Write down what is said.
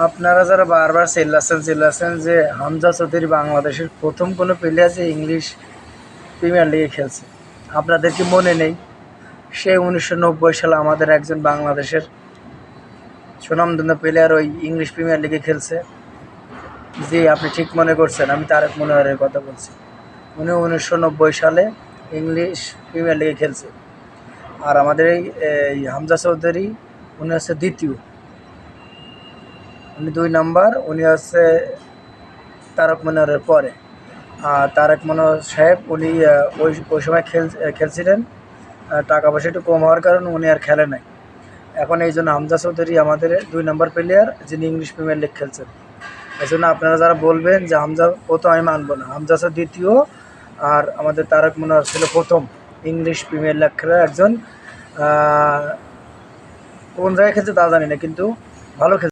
আপনারা যারা বারবার চিল্লাচ্ছেন যে হামজা চৌধুরী বাংলাদেশের প্রথম কোনো প্লেয়ার যে ইংলিশ প্রিমিয়ার লিগে খেলছে, আপনাদের কি মনে নেই? সে 1990 সালে আমাদের একজন বাংলাদেশের সুনামধন্য প্লেয়ার ওই ইংলিশ প্রিমিয়ার লিগে খেলছে। জি, আপনি ঠিক মনে করছেন, আমি তারেক মনোহরের কথা বলছি। উনি 1990 সালে ইংলিশ প্রিমিয়ার লিগে খেলছে। আর আমাদের এই হামজা চৌধুরী উনি হচ্ছে দ্বিতীয়, উনি 2 নাম্বার, উনি হচ্ছে তারক মনোহরের পরে। আর তারেক মনোহর সাহেব উনি ওই সময় খেলছিলেন, টাকা পয়সা একটু কম হওয়ার কারণে উনি আর খেলে নাই। এখন এই জন্য হামজা চৌধুরী আমাদের 2 নম্বর প্লেয়ার, যিনি ইংলিশ প্রিমিয়ার লিগ খেলছেন। এই জন্য আপনারা যারা বলবেন যে হামজা প্রথম, আমি মানব না। হামজা হচ্ছে দ্বিতীয়, আর আমাদের তারক মনোহর ছিল প্রথম ইংলিশ প্রিমিয়ার লিগ খেলার একজন। কোন জায়গায় খেলছে তা জানি না, কিন্তু ভালো খেলছে।